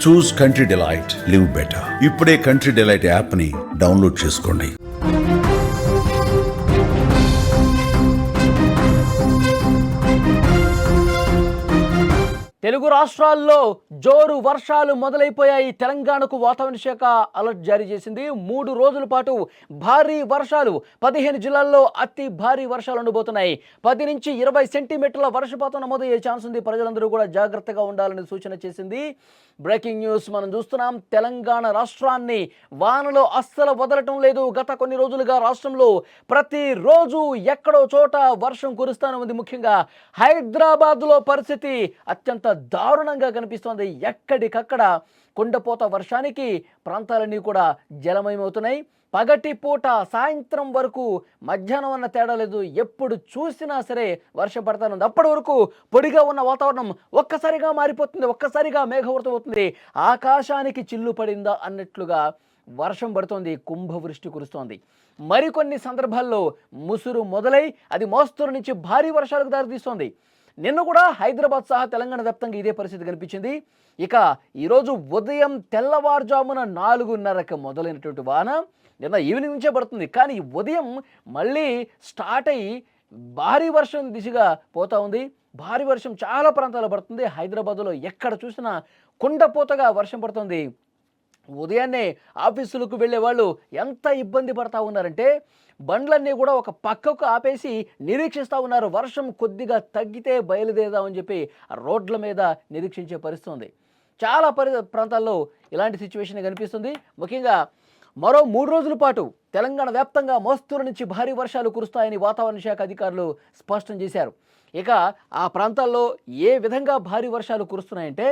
చూస్ country delight, live better. ఇప్పుడే country delight యాప్ని download చేసుకోండి. తెలుగు రాష్ట్రాల్లో జోరు వర్షాలు మొదలైపోయాయి. తెలంగాణకు వాతావరణ శాఖ అలర్ట్ జారీ చేసింది. 3 రోజుల పాటు భారీ వర్షాలు, 15 జిల్లాల్లో అతి భారీ వర్షాలు ఉండబోతున్నాయి. 10 నుంచి 20 సెంటీమీటర్ల వర్షపాతం నమోదయ్యే ఛాన్స్ ఉంది. ప్రజలందరూ కూడా జాగ్రత్తగా ఉండాలని సూచన చేసింది. బ్రేకింగ్ న్యూస్ మనం చూస్తున్నాం. తెలంగాణ రాష్ట్రాన్ని వానలో అస్సలు వదలటం లేదు. గత కొన్ని రోజులుగా రాష్ట్రంలో ప్రతిరోజు ఎక్కడో చోట వర్షం కురుస్తూనే ఉంది. ముఖ్యంగా హైదరాబాద్లో పరిస్థితి అత్యంత దారుణంగా కనిపిస్తోంది. ఎక్కడికక్కడ కుండపోత వర్షానికి ప్రాంతాలన్నీ కూడా జలమయమవుతున్నాయి. పగటి పూట సాయంత్రం వరకు, మధ్యాహ్నం అన్న తేడా లేదు, ఎప్పుడు చూసినా సరే వర్షం పడతానుంది. అప్పటి వరకు పొడిగా ఉన్న వాతావరణం ఒక్కసారిగా మారిపోతుంది, ఒక్కసారిగా మేఘవృతం అవుతుంది. ఆకాశానికి చిల్లు పడిందా అన్నట్లుగా వర్షం పడుతోంది, కుంభవృష్టి కురుస్తోంది. మరికొన్ని సందర్భాల్లో ముసురు మొదలై అది మోస్తరు నుంచి భారీ వర్షాలకు దారితీస్తోంది. నిన్న కూడా హైదరాబాద్ సహా తెలంగాణ వ్యాప్తంగా ఇదే పరిస్థితి కనిపించింది. ఇక ఈరోజు ఉదయం తెల్లవారుజామున 4:30కి మొదలైనటువంటి వాన నిన్న ఈవినింగ్ నుంచే పడుతుంది. కానీ ఉదయం మళ్ళీ స్టార్ట్ అయ్యి భారీ వర్షం దిశగా పోతా ఉంది. భారీ వర్షం చాలా ప్రాంతాల్లో పడుతుంది. హైదరాబాద్లో ఎక్కడ చూసినా కుండపోతగా వర్షం పడుతుంది. ఉదయాన్నే ఆఫీసులకు వెళ్ళే వాళ్ళు ఎంత ఇబ్బంది పడతా ఉన్నారంటే బండ్లన్నీ కూడా ఒక పక్కకు ఆపేసి నిరీక్షిస్తూ ఉన్నారు. వర్షం కొద్దిగా తగ్గితే బయలుదేరదామని చెప్పి రోడ్ల మీద నిరీక్షించే పరిస్థితి ఉంది. చాలా ప్రాంతాల్లో ఇలాంటి సిచ్యువేషన్ కనిపిస్తుంది. ముఖ్యంగా మరో 3 రోజుల పాటు తెలంగాణ వ్యాప్తంగా మోస్తరు నుంచి భారీ వర్షాలు కురుస్తాయని వాతావరణ శాఖ అధికారులు స్పష్టం చేశారు. ఇక ఆ ప్రాంతాల్లో ఏ విధంగా భారీ వర్షాలు కురుస్తున్నాయంటే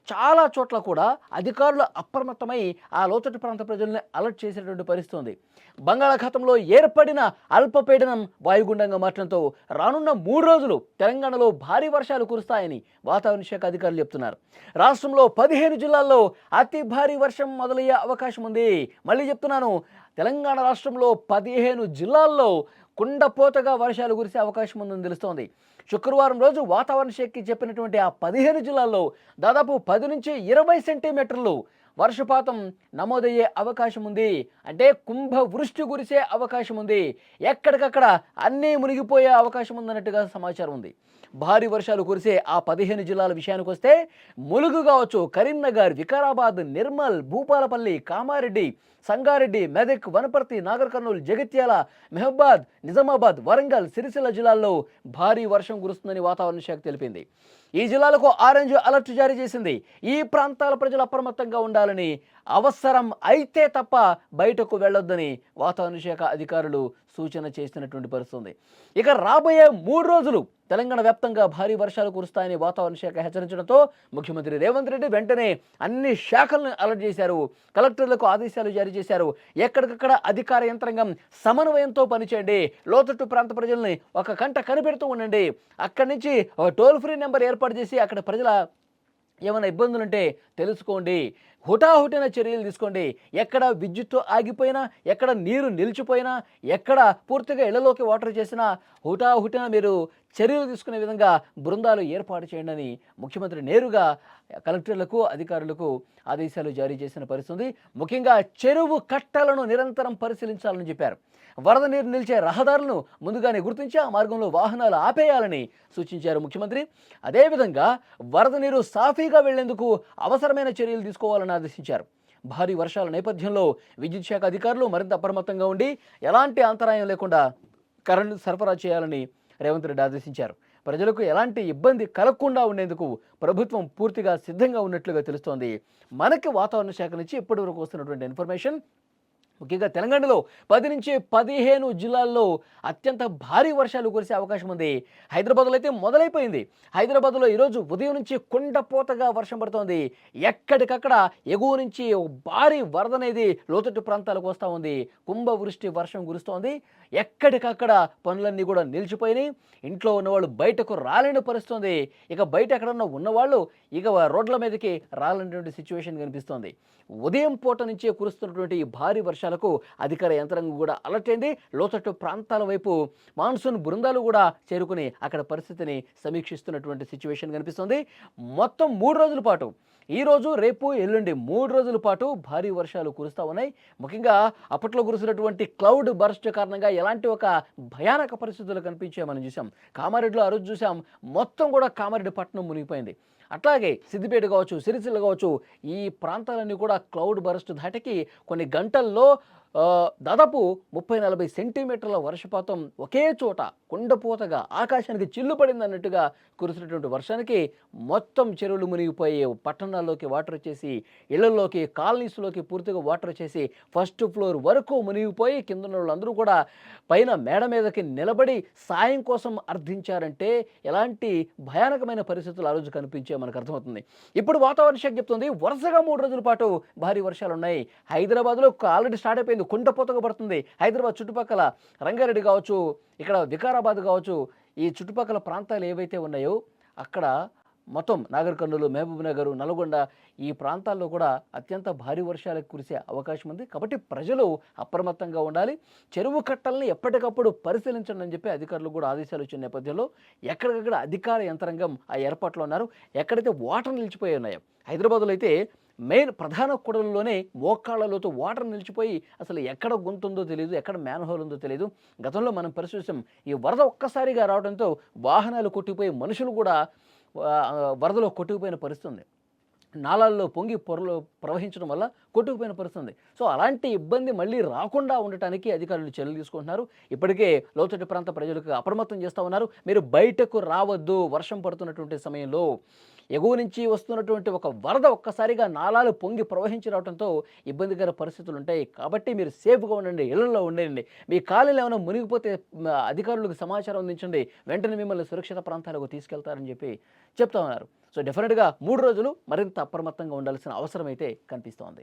చాలా చోట్ల కూడా అధికారులు అప్రమత్తమై ఆ లోతట్టు ప్రాంత ప్రజల్ని అలర్ట్ చేసేటువంటి పరిస్థితి ఉంది. బంగాళాఖాతంలో ఏర్పడిన అల్పపీడనం వాయుగుండంగా మారడంతో రానున్న 3 రోజులు తెలంగాణలో భారీ వర్షాలు కురుస్తాయని వాతావరణ శాఖ అధికారులు చెప్తున్నారు. రాష్ట్రంలో 15 జిల్లాల్లో అతి భారీ వర్షం మొదలయ్యే అవకాశం ఉంది. మళ్ళీ చెప్తున్నాను, తెలంగాణ రాష్ట్రంలో 15 జిల్లాల్లో కుండపోతగా వర్షాలు కురిసే అవకాశం ఉందని తెలుస్తోంది. శుక్రవారం రోజు వాతావరణ శాఖకి చెప్పినటువంటి ఆ 15 జిల్లాల్లో దాదాపు 10 నుంచి 20 సెంటీమీటర్లు వర్షపాతం నమోదయ్యే అవకాశం ఉంది. అంటే కుంభవృష్టి కురిసే అవకాశం ఉంది. ఎక్కడికక్కడ అన్నీ మునిగిపోయే అవకాశం ఉందన్నట్టుగా సమాచారం ఉంది. భారీ వర్షాలు కురిసే ఆ 15 జిల్లాల విషయానికి వస్తే ములుగు కావచ్చు, కరీంనగర్, వికారాబాద్, నిర్మల్, భూపాలపల్లి, కామారెడ్డి, సంగారెడ్డి, మెదక్, వనపర్తి, నాగర్ కర్నూలు, జగిత్యాల, మెహబాద్, నిజామాబాద్, వరంగల్, సిరిసిల్ల జిల్లాల్లో భారీ వర్షం కురుస్తుందని వాతావరణ శాఖ తెలిపింది. ఈ జిల్లాలకు ఆరెంజ్ అలర్ట్ జారీ చేసింది. ఈ ప్రాంతాల ప్రజలు అప్రమత్తంగా ఉండాలని, అవసరం అయితే తప్ప బయటకు వెళ్ళొద్దని వాతావరణ శాఖ అధికారులు సూచన చేసినటువంటి పరిస్థితుంది. ఇక రాబోయే 3 రోజులు తెలంగాణ వ్యాప్తంగా భారీ వర్షాలు కురుస్తాయని వాతావరణ శాఖ హెచ్చరించడంతో ముఖ్యమంత్రి రేవంత్ రెడ్డి వెంటనే అన్ని శాఖలను అలర్ట్ చేశారు. కలెక్టర్లకు ఆదేశాలు జారీ చేశారు. ఎక్కడికక్కడ అధికార యంత్రాంగం సమన్వయంతో పనిచేయండి. లోతట్టు ప్రాంత ప్రజల్ని ఒక కంట కనిపెడుతూ ఉండండి. అక్కడి నుంచి ఒక టోల్ ఫ్రీ నెంబర్ ఏర్పాటు చేసి అక్కడ ప్రజల ఏమైనా ఇబ్బందులుంటే తెలుసుకోండి. హుటాహుటిన చర్యలు తీసుకోండి. ఎక్కడ విద్యుత్తు ఆగిపోయినా, ఎక్కడ నీరు నిలిచిపోయినా, ఎక్కడ పూర్తిగా ఇళ్లలోకి వాటర్ చేసినా హుటాహుటిన మీరు చర్యలు తీసుకునే విధంగా బృందాలు ఏర్పాటు చేయండి అని ముఖ్యమంత్రి నేరుగా కలెక్టర్లకు, అధికారులకు ఆదేశాలు జారీ చేసిన పరిస్థితి. ముఖ్యంగా చెరువు కట్టలను నిరంతరం పరిశీలించాలని చెప్పారు. వరద నీరు నిలిచే రహదారులను ముందుగానే గుర్తించి ఆ మార్గంలో వాహనాలు ఆపేయాలని సూచించారు ముఖ్యమంత్రి. అదేవిధంగా వరద నీరు సాఫీగా వెళ్లేందుకు అవసరమైన చర్యలు తీసుకోవాలని ఆదేశించారు. భారీ వర్షాల నేపథ్యంలో విద్యుత్ శాఖ అధికారులు మరింత అప్రమత్తంగా ఉండి ఎలాంటి అంతరాయం లేకుండా కరెంటు సరఫరా చేయాలని రేవంత్ రెడ్డి ఆదేశించారు. ప్రజలకు ఎలాంటి ఇబ్బంది కలగకుండా ఉండేందుకు ప్రభుత్వం పూర్తిగా సిద్ధంగా ఉన్నట్లుగా తెలుస్తోంది. మనకి వాతావరణ శాఖ నుంచి ఇప్పటివరకు వస్తున్నటువంటి ఇన్ఫర్మేషన్ ముఖ్యంగా తెలంగాణలో 10 నుంచి 15 జిల్లాల్లో అత్యంత భారీ వర్షాలు కురిసే అవకాశం ఉంది. హైదరాబాద్లో అయితే మొదలైపోయింది. హైదరాబాద్లో ఈరోజు ఉదయం నుంచి కుండపోతగా వర్షం పడుతోంది. ఎక్కడికక్కడ ఎగువ నుంచి భారీ వరద అనేది లోతట్టు ప్రాంతాలకు వస్తూ ఉంది. కుంభవృష్టి వర్షం కురుస్తోంది. ఎక్కడికక్కడ పనులన్నీ కూడా నిలిచిపోయినాయి. ఇంట్లో ఉన్నవాళ్ళు బయటకు రాలేని పరిస్థితుంది. ఇక బయట ఎక్కడన్నా ఉన్నవాళ్ళు ఇక రోడ్ల మీదకి రాలేనటువంటి సిచ్యువేషన్ కనిపిస్తోంది. ఉదయం పూట నుంచే కురుస్తున్నటువంటి ఈ భారీ వర్షాలకు అధికార యంత్రాంగం కూడా అలర్ట్ అయింది. లోతట్టు ప్రాంతాల వైపు మాన్సూన్ బృందాలు కూడా చేరుకుని అక్కడ పరిస్థితిని సమీక్షిస్తున్నటువంటి సిచ్యువేషన్ కనిపిస్తుంది. మొత్తం 3 రోజుల పాటు ఈరోజు రేపు ఎల్లుండి 3 రోజుల పాటు భారీ వర్షాలు కురుస్తూ ఉన్నాయి. ముఖ్యంగా అప్పట్లో కురిసినటువంటి క్లౌడ్ బర్స్ట్ కారణంగా ఎలాంటి ఒక భయానక పరిస్థితులు కనిపించాయి మనం చూసాం. కామారెడ్డిలో ఆ రోజు చూసాం, మొత్తం కూడా కామారెడ్డి పట్టణం మునిగిపోయింది. అట్లాగే సిద్దిపేట కావచ్చు, సిరిసిల్ల కావచ్చు, ఈ ప్రాంతాలన్నీ కూడా క్లౌడ్ బర్స్ట్ ధాటికి కొన్ని గంటల్లో దాదాపు 30-40 సెంటీమీటర్ల వర్షపాతం ఒకే చోట కుండపోతగా ఆకాశానికి చిల్లు పడింది అన్నట్టుగా కురిసినటువంటి వర్షానికి మొత్తం చెరువులు మునిగిపోయి పట్టణాల్లోకి వాటర్ వచ్చేసి, ఇళ్లలోకి, కాలనీస్లోకి పూర్తిగా వాటర్ వచ్చేసి ఫస్ట్ ఫ్లోర్ వరకు మునిగిపోయి కింద ఉన్న వాళ్ళందరూ కూడా పైన మేడ మీదకి నిలబడి సాయం కోసం అర్థించారంటే ఎలాంటి భయానకమైన పరిస్థితులు ఆ రోజు కనిపించే మనకు అర్థమవుతుంది. ఇప్పుడు వాతావరణ శాఖ చెప్తుంది వరుసగా 3 రోజుల పాటు భారీ వర్షాలు ఉన్నాయి. హైదరాబాద్లో ఆల్రెడీ స్టార్ట్ అయిపోయింది, కుండపోతగా పడుతుంది. హైదరాబాద్ చుట్టుపక్కల రంగారెడ్డి కావచ్చు, ఇక్కడ వికారాబాద్ కావచ్చు, ఈ చుట్టుపక్కల ప్రాంతాలు ఏవైతే ఉన్నాయో అక్కడ మొత్తం నాగర్ కర్నూలు, మహబూబ్ నగర్, నల్గొండ ఈ ప్రాంతాల్లో కూడా అత్యంత భారీ వర్షాలకు కురిసే అవకాశం ఉంది. కాబట్టి ప్రజలు అప్రమత్తంగా ఉండాలి. చెరువు కట్టల్ని ఎప్పటికప్పుడు పరిశీలించండి అని చెప్పి అధికారులు కూడా ఆదేశాలు ఇచ్చిన నేపథ్యంలో ఎక్కడికక్కడ అధికార యంత్రాంగం ఆ ఏర్పాట్లో ఉన్నారు. ఎక్కడైతే వాటర్ నిలిచిపోయి ఉన్నాయో, హైదరాబాద్లో అయితే మెయిన్ ప్రధాన కూడలిలోనే మోకాళ్ళలోతో వాటర్ నిలిచిపోయి అసలు ఎక్కడ గుంతుందో తెలియదు, ఎక్కడ మ్యాన్హోల్ ఉందో తెలియదు. గతంలో మనం పరిశీలిస్తాం, ఈ వరద ఒక్కసారిగా రావడంతో వాహనాలు కొట్టిపోయి మనుషులు కూడా వరదలో కొట్టుకుపోయిన పరిస్థితి ఉంది. నాలాల్లో పొంగి పొరలు ప్రవహించడం వల్ల కొట్టుకుపోయిన పరిస్థితి ఉంది. సో అలాంటి ఇబ్బంది మళ్ళీ రాకుండా ఉండటానికి అధికారులు చర్యలు తీసుకుంటున్నారు. ఇప్పటికే లోతట్టు ప్రాంత ప్రజలకు అప్రమత్తం చేస్తూ ఉన్నారు. మీరు బయటకు రావద్దు వర్షం పడుతున్నటువంటి సమయంలో. ఎగువ నుంచి వస్తున్నటువంటి ఒక వరద ఒక్కసారిగా నాలాలు పొంగి ప్రవహించి రావడంతో ఇబ్బందికర పరిస్థితులు ఉంటాయి. కాబట్టి మీరు సేఫ్గా ఉండండి, ఇళ్లలో ఉండండి. మీ కాలనీలు ఏమైనా మునిగిపోతే అధికారులకు సమాచారం అందించండి, వెంటనే మిమ్మల్ని సురక్షిత ప్రాంతాలకు తీసుకెళ్తారని చెప్పి చెప్తా ఉన్నారు. సో డెఫినెట్గా 3 రోజులు మరింత అప్రమత్తంగా ఉండాల్సిన అవసరం అయితే కనిపిస్తోంది.